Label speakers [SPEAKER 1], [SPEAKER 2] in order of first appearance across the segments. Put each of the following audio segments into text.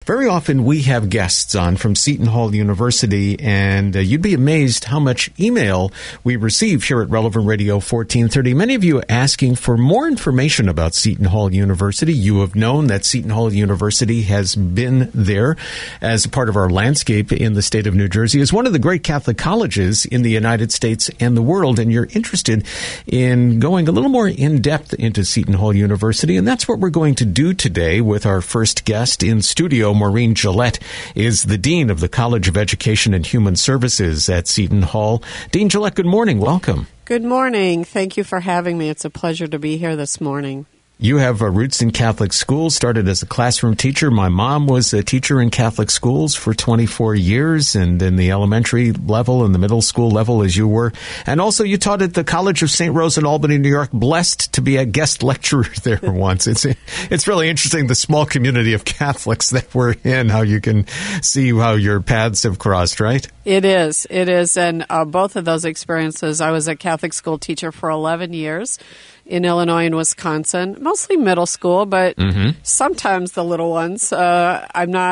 [SPEAKER 1] Very often we have guests on from Seton Hall University, and you'd be amazed how much email we receive here at Relevant Radio 1430. Many of you asking for more information about Seton Hall University. You have known that Seton Hall University has been there as a part of our landscape in the state of New Jersey, as one of the great Catholic colleges in the United States and the world, and you're interested in going a little more in-depth into Seton Hall University, and that's what we're going to do today with our first guest in studio. Maureen Gillette is the Dean of the College of Education and Human Services at Seton Hall. Dean Gillette, good morning. Welcome.
[SPEAKER 2] Good morning. Thank you for having me. It's a pleasure to be here this morning.
[SPEAKER 1] You have roots in Catholic schools, started as a classroom teacher. My mom was a teacher in Catholic schools for 24 years, and in the elementary level and the middle school level as you were. And also you taught at the College of St. Rose in Albany, New York. Blessed to be a guest lecturer there once. It's really interesting, the small community of Catholics that we're in, how you can see how your paths have crossed, right?
[SPEAKER 2] It is. And both of those experiences, I was a Catholic school teacher for 11 years. In Illinois and Wisconsin, mostly middle school, but sometimes the little ones. I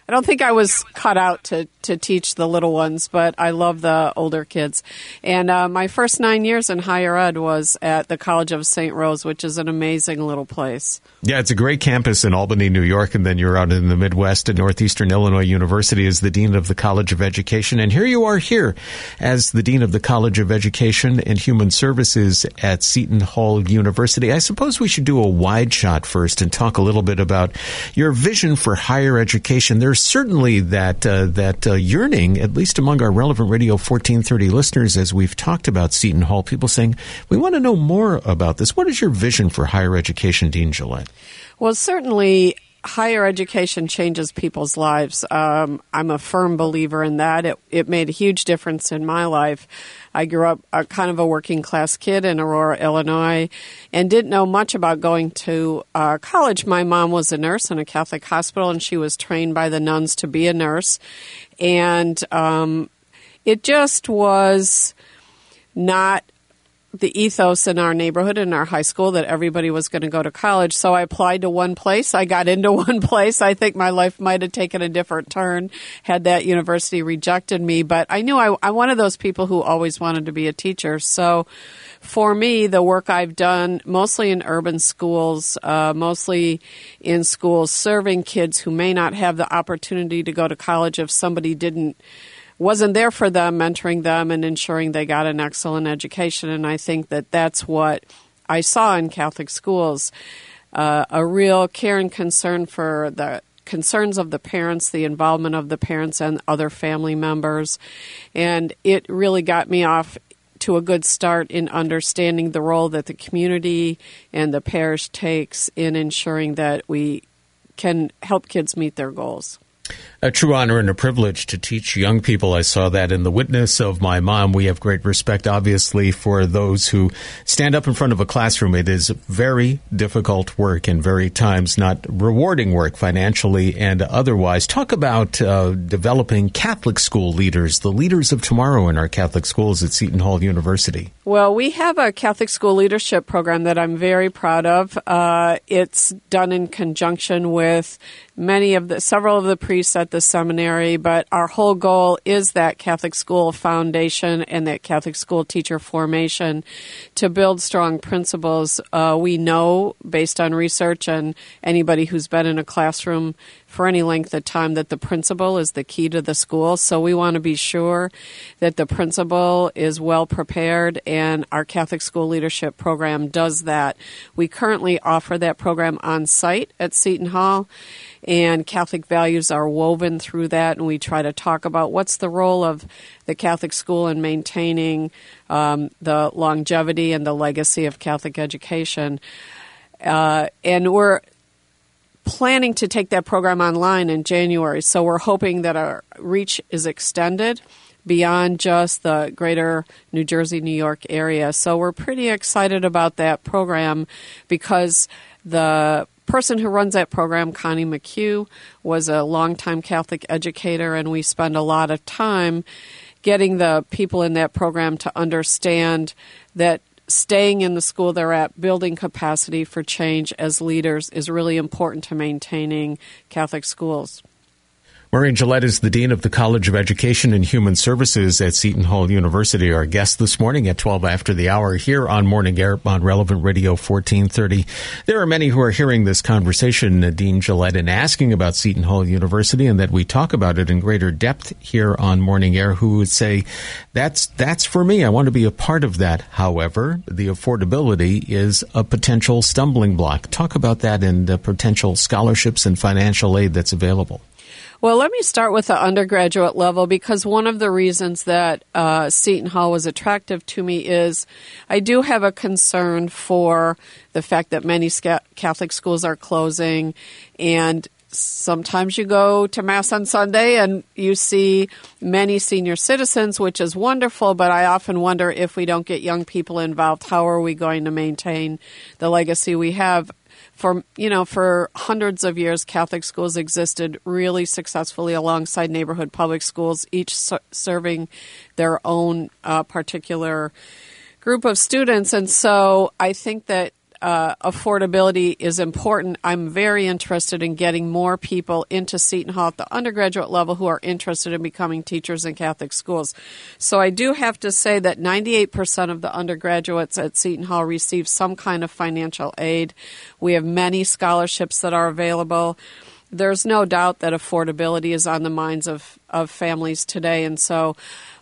[SPEAKER 2] don't think I was cut out to teach the little ones, but I love the older kids. And my first 9 years in higher ed was at the College of St. Rose, which is an amazing little place.
[SPEAKER 1] Yeah, it's a great campus in Albany, New York, and then you're out in the Midwest at Northeastern Illinois University as the Dean of the College of Education. And here you are here as the Dean of the College of Education and Human Services at Seton Hall University. I suppose we should do a wide shot first and talk a little bit about your vision for higher education. There's certainly that yearning, at least among our Relevant Radio 1430 listeners, as we've talked about Seton Hall, people saying, we want to know more about this. What is your vision for higher education, Dean Gillette?
[SPEAKER 2] Well, certainly higher education changes people's lives. I'm a firm believer in that. It made a huge difference in my life. I grew up kind of a working class kid in Aurora, Illinois, and didn't know much about going to college. My mom was a nurse in a Catholic hospital, and she was trained by the nuns to be a nurse. And it just was not the ethos in our neighborhood, in our high school, that everybody was going to go to college. So I applied to one place. I got into one place. I think my life might have taken a different turn had that university rejected me. But I knew I'm one of those people who always wanted to be a teacher. So for me, the work I've done, mostly in urban schools, mostly in schools serving kids who may not have the opportunity to go to college if somebody wasn't there for them, mentoring them and ensuring they got an excellent education. And I think that that's what I saw in Catholic schools, a real care and concern for the concerns of the parents, the involvement of the parents and other family members. And it really got me off to a good start in understanding the role that the community and the parish takes in ensuring that we can help kids meet their goals.
[SPEAKER 1] A true honor and a privilege to teach young people. I saw that in the witness of my mom. We have great respect, obviously, for those who stand up in front of a classroom. It is very difficult work and very times not rewarding work financially and otherwise. Talk about developing Catholic school leaders, the leaders of tomorrow in our Catholic schools at Seton Hall University.
[SPEAKER 2] Well, we have a Catholic school leadership program that I'm very proud of. It's done in conjunction with several of the priests at the seminary, but our whole goal is that Catholic school foundation and that Catholic school teacher formation to build strong principles. We know, based on research and anybody who's been in a classroom for any length of time, that the principal is the key to the school. So we want to be sure that the principal is well prepared, and our Catholic school leadership program does that. We currently offer that program on site at Seton Hall, and Catholic values are woven through that, and we try to talk about what's the role of the Catholic school in maintaining the longevity and the legacy of Catholic education. And we're planning to take that program online in January, so we're hoping that our reach is extended beyond just the greater New Jersey, New York area. So we're pretty excited about that program because the person who runs that program, Connie McHugh, was a longtime Catholic educator, and we spend a lot of time getting the people in that program to understand that staying in the school they're at, building capacity for change as leaders is really important to maintaining Catholic schools.
[SPEAKER 1] Maureen Gillette is the Dean of the College of Education and Human Services at Seton Hall University. Our guest this morning at 12 after the hour here on Morning Air on Relevant Radio 1430. There are many who are hearing this conversation, Dean Gillette, and asking about Seton Hall University and that we talk about it in greater depth here on Morning Air, who would say, that's for me. I want to be a part of that. However, the affordability is a potential stumbling block. Talk about that and the potential scholarships and financial aid that's available.
[SPEAKER 2] Well, let me start with the undergraduate level, because one of the reasons that Seton Hall was attractive to me is I do have a concern for the fact that many Catholic schools are closing, and sometimes you go to Mass on Sunday and you see many senior citizens, which is wonderful, but I often wonder if we don't get young people involved, how are we going to maintain the legacy we have? For hundreds of years, Catholic schools existed really successfully alongside neighborhood public schools, each serving their own particular group of students. And so I think that affordability is important. I'm very interested in getting more people into Seton Hall at the undergraduate level who are interested in becoming teachers in Catholic schools. So I do have to say that 98% of the undergraduates at Seton Hall receive some kind of financial aid. We have many scholarships that are available. There's no doubt that affordability is on the minds of families today, and so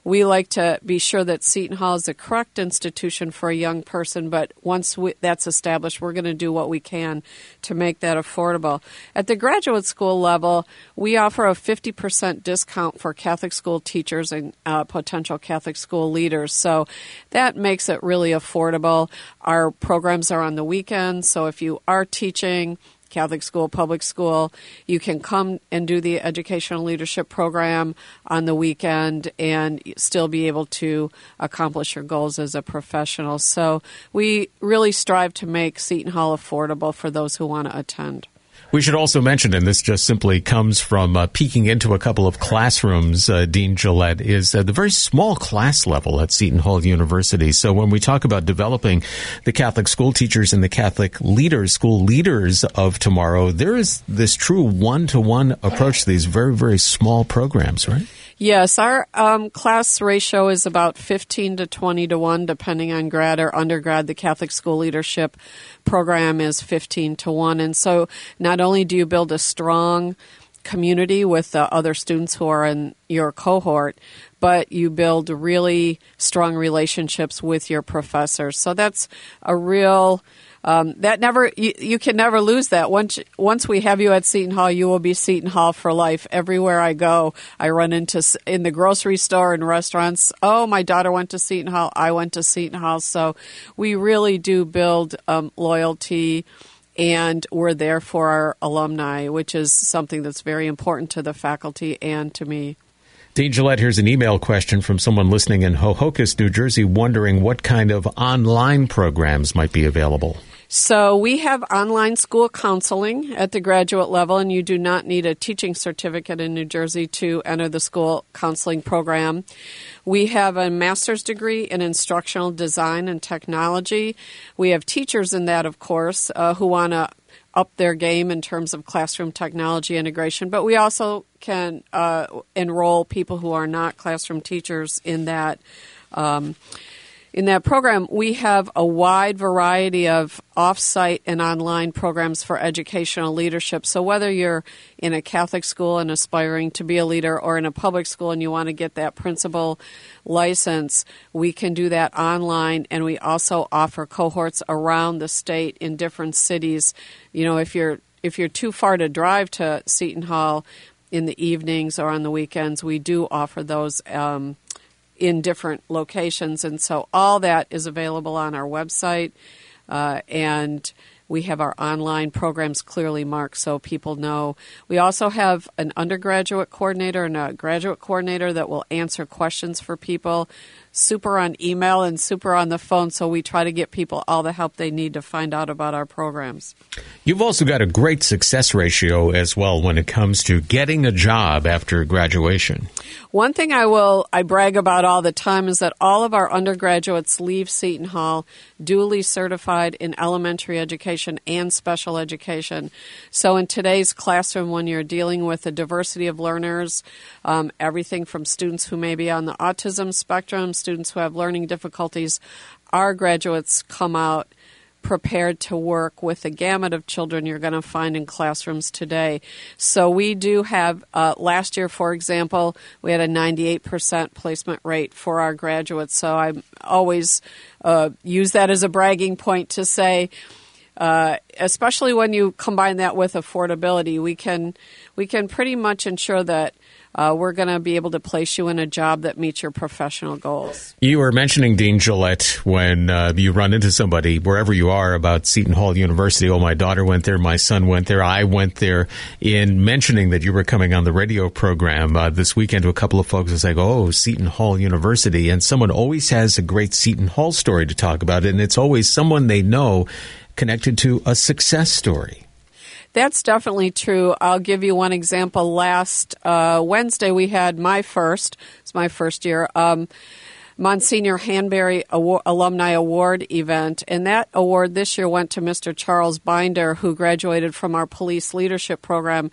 [SPEAKER 2] we like to be sure that Seton Hall is the correct institution for a young person, but once that's established, we're going to do what we can to make that affordable. At the graduate school level, we offer a 50% discount for Catholic school teachers and potential Catholic school leaders, so that makes it really affordable. Our programs are on the weekends, so if you are teaching Catholic school, public school, you can come and do the educational leadership program on the weekend and still be able to accomplish your goals as a professional. So we really strive to make Seton Hall affordable for those who want to attend.
[SPEAKER 1] We should also mention, and this just simply comes from peeking into a couple of classrooms, Dean Gillette, is the very small class level at Seton Hall University. So when we talk about developing the Catholic school teachers and the Catholic leaders, school leaders of tomorrow, there is this true one-to-one approach to these very, very small programs, right?
[SPEAKER 2] Yes, our class ratio is about 15 to 20 to 1, depending on grad or undergrad. The Catholic school leadership program is 15 to 1. And so not only do you build a strong community with the other students who are in your cohort, but you build really strong relationships with your professors. So that's a real... you can never lose that. Once we have you at Seton Hall, you will be Seton Hall for life. Everywhere I go, I run into in the grocery store and restaurants. Oh, my daughter went to Seton Hall. I went to Seton Hall. So we really do build loyalty, and we're there for our alumni, which is something that's very important to the faculty and to me.
[SPEAKER 1] Dean Gillette, here's an email question from someone listening in Hohokus, New Jersey, wondering what kind of online programs might be available.
[SPEAKER 2] So we have online school counseling at the graduate level, and you do not need a teaching certificate in New Jersey to enter the school counseling program. We have a master's degree in instructional design and technology. We have teachers in that, of course, who want to up their game in terms of classroom technology integration, but we also can enroll people who are not classroom teachers in that program. We have a wide variety of off-site and online programs for educational leadership. So whether you're in a Catholic school and aspiring to be a leader, or in a public school and you want to get that principal license, we can do that online, and we also offer cohorts around the state in different cities. You know, if you're too far to drive to Seton Hall in the evenings or on the weekends, we do offer those in different locations, and so all that is available on our website, and we have our online programs clearly marked so people know. We also have an undergraduate coordinator and a graduate coordinator that will answer questions for people. super on email and super on the phone, so we try to get people all the help they need to find out about our programs.
[SPEAKER 1] You've also got a great success ratio as well when it comes to getting a job after graduation.
[SPEAKER 2] One thing I brag about all the time is that all of our undergraduates leave Seton Hall duly certified in elementary education and special education. So in today's classroom, when you're dealing with a diversity of learners, everything from students who may be on the autism spectrum, students who have learning difficulties, our graduates come out prepared to work with the gamut of children you're going to find in classrooms today. So we do have, last year, for example, we had a 98% placement rate for our graduates. So I always use that as a bragging point to say, especially when you combine that with affordability, we can pretty much ensure that we're going to be able to place you in a job that meets your professional goals.
[SPEAKER 1] You were mentioning, Dean Gillette, when you run into somebody, wherever you are, about Seton Hall University. Oh, my daughter went there, my son went there, I went there. In mentioning that you were coming on the radio program this weekend to a couple of folks, it's like, oh, Seton Hall University. And someone always has a great Seton Hall story to talk about, and it's always someone they know connected to a success story.
[SPEAKER 2] That's definitely true. I'll give you one example. Last Wednesday, we had it's my first year, Monsignor Hanbury Alumni Award event. And that award this year went to Mr. Charles Binder, who graduated from our police leadership program.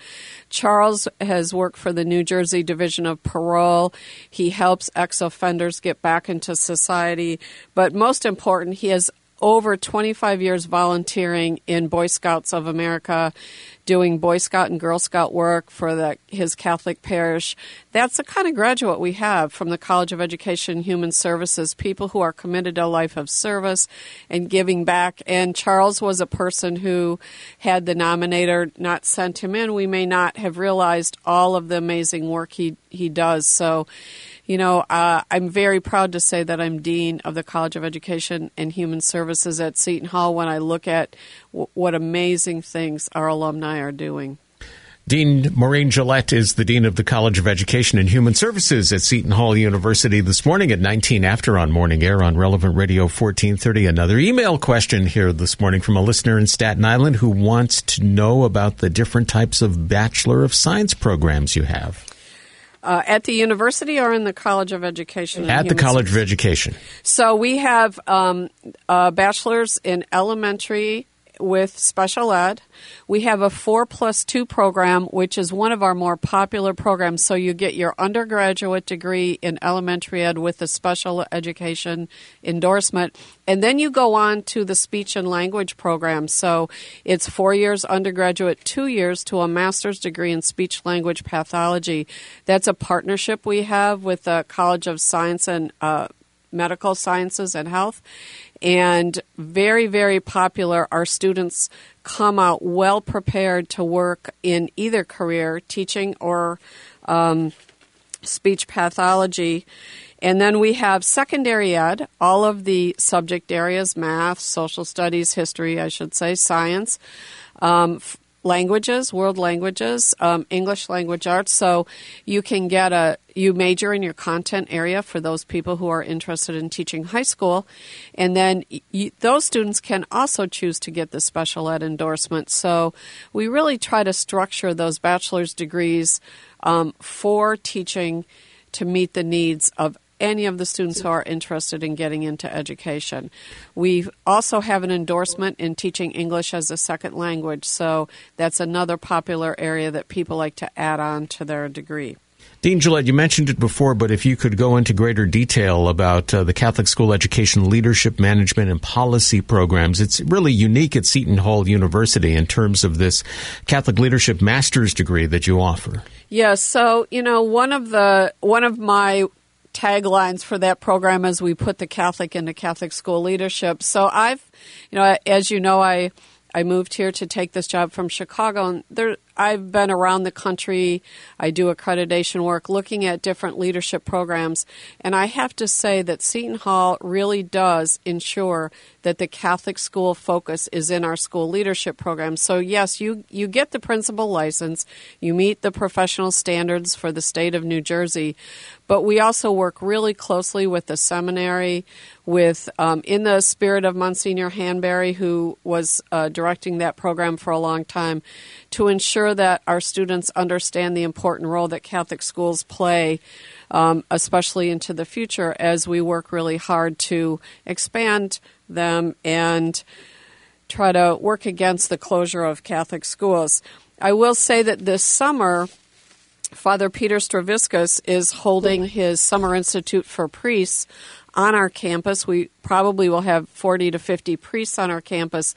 [SPEAKER 2] Charles has worked for the New Jersey Division of Parole. He helps ex-offenders get back into society. But most important, he has over 25 years volunteering in Boy Scouts of America, doing Boy Scout and Girl Scout work for his Catholic parish. That's the kind of graduate we have from the College of Education and Human Services, people who are committed to a life of service and giving back. And Charles was a person who, had the nominator not sent him in, we may not have realized all of the amazing work he does. So, I'm very proud to say that I'm Dean of the College of Education and Human Services at Seton Hall when I look at what amazing things our alumni are doing.
[SPEAKER 1] Dean Maureen Gillette is the Dean of the College of Education and Human Services at Seton Hall University this morning at 19 after on Morning Air on Relevant Radio 1430. Another email question here this morning from a listener in Staten Island who wants to know about the different types of Bachelor of Science programs you have.
[SPEAKER 2] At the university or in the College of Education?
[SPEAKER 1] At the College of Education.
[SPEAKER 2] So we have a bachelor's in elementary with special ed. We have a 4+2 program, which is one of our more popular programs. So you get your undergraduate degree in elementary ed with a special education endorsement. And then you go on to the speech and language program. So it's 4 years undergraduate, 2 years to a master's degree in speech language pathology. That's a partnership we have with the College of Science and Medical Sciences and Health. And very, very popular. Our students come out well prepared to work in either career, teaching or speech pathology. And then we have secondary ed, all of the subject areas, math, social studies, history, I should say, science, languages, world languages, English language arts. So you can you major in your content area for those people who are interested in teaching high school. And then those students can also choose to get the special ed endorsement. So we really try to structure those bachelor's degrees for teaching to meet the needs of any of the students who are interested in getting into education. We also have an endorsement in teaching English as a second language, so that's another popular area that people like to add on to their degree.
[SPEAKER 1] Dean Gillette, you mentioned it before, but if you could go into greater detail about the Catholic School Education Leadership, Management, and Policy programs. It's really unique at Seton Hall University in terms of this Catholic Leadership Master's degree that you offer.
[SPEAKER 2] Yes, so, one of my taglines for that program is we put the Catholic into Catholic school leadership. So as you know, I moved here to take this job from Chicago, and I've been around the country. I do accreditation work looking at different leadership programs, and I have to say that Seton Hall really does ensure that the Catholic school focus is in our school leadership program. So yes, you get the principal license, you meet the professional standards for the state of New Jersey, but we also work really closely with the seminary, with in the spirit of Monsignor Hanbury, who was directing that program for a long time, to ensure that our students understand the important role that Catholic schools play, especially into the future, as we work really hard to expand them and try to work against the closure of Catholic schools. I will say that this summer, Father Peter Straviscus is holding his Summer Institute for Priests on our campus. We probably will have 40 to 50 priests on our campus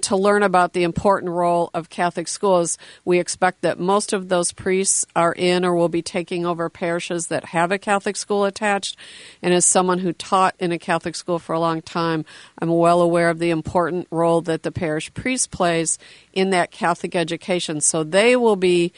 [SPEAKER 2] to learn about the important role of Catholic schools. We expect that most of those priests are in or will be taking over parishes that have a Catholic school attached. And as someone who taught in a Catholic school for a long time, I'm well aware of the important role that the parish priest plays in that Catholic education. So they will be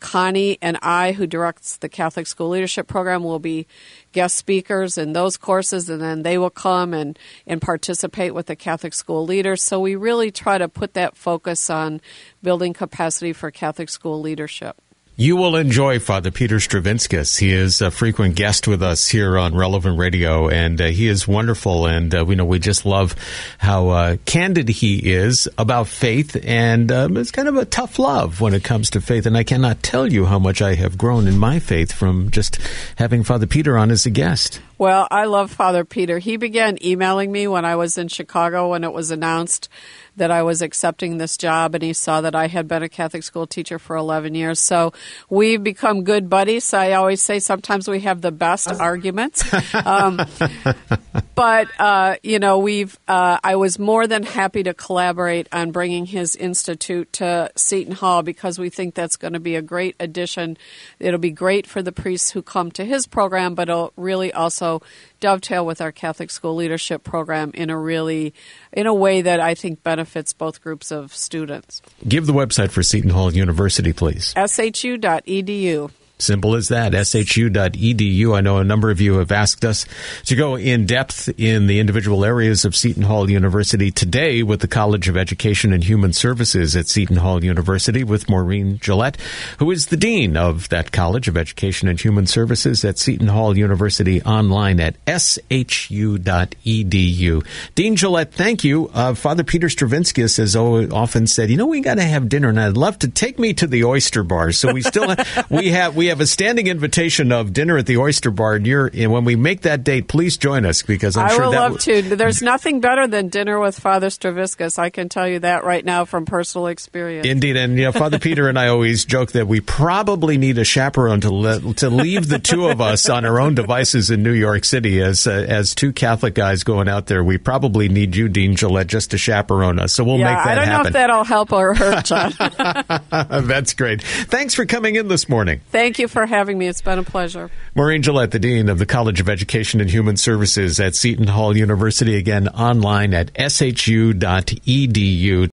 [SPEAKER 2] Connie and I, who directs the Catholic School Leadership Program, will be guest speakers in those courses, and then they will come and participate with the Catholic school leaders. So we really try to put that focus on building capacity for Catholic school leadership.
[SPEAKER 1] You will enjoy Father Peter Stravinskas. He is a frequent guest with us here on Relevant Radio, and he is wonderful. And we just love how candid he is about faith, and it's kind of a tough love when it comes to faith. And I cannot tell you how much I have grown in my faith from just having Father Peter on as a guest.
[SPEAKER 2] Well, I love Father Peter. He began emailing me when I was in Chicago when it was announced that I was accepting this job, and he saw that I had been a Catholic school teacher for 11 years. So we've become good buddies. I always say sometimes we have the best arguments. But I was more than happy to collaborate on bringing his institute to Seton Hall because we think that's going to be a great addition. It'll be great for the priests who come to his program, but it'll really also dovetail with our Catholic school leadership program in a way that I think benefits both groups of students.
[SPEAKER 1] Give the website for Seton Hall University, please.
[SPEAKER 2] shu.edu.
[SPEAKER 1] Simple as that, shu.edu. I know a number of you have asked us to go in depth in the individual areas of Seton Hall University today with the College of Education and Human Services at Seton Hall University with Maureen Gillette, who is the Dean of that College of Education and Human Services at Seton Hall University, online at shu.edu. Dean Gillette, thank you. Father Peter Stravinskas has often said, we got to have dinner, and I'd love to take me to the Oyster Bar. So we still we have a standing invitation of dinner at the Oyster Bar. And when we make that date, please join us because I'm sure
[SPEAKER 2] I would love to. There's nothing better than dinner with Father Straviscus. I can tell you that right now from personal experience.
[SPEAKER 1] Indeed, and Father Peter and I always joke that we probably need a chaperone to leave the two of us on our own devices in New York City as two Catholic guys going out there. We probably need you, Dean Gillette, just to chaperone us. So we'll make that happen.
[SPEAKER 2] I don't know if that'll help or hurt, John.
[SPEAKER 1] That's great. Thanks for coming in this morning.
[SPEAKER 2] Thank you for having me. It's been a pleasure.
[SPEAKER 1] Maureen Gillette, the Dean of the College of Education and Human Services at Seton Hall University, again online at shu.edu.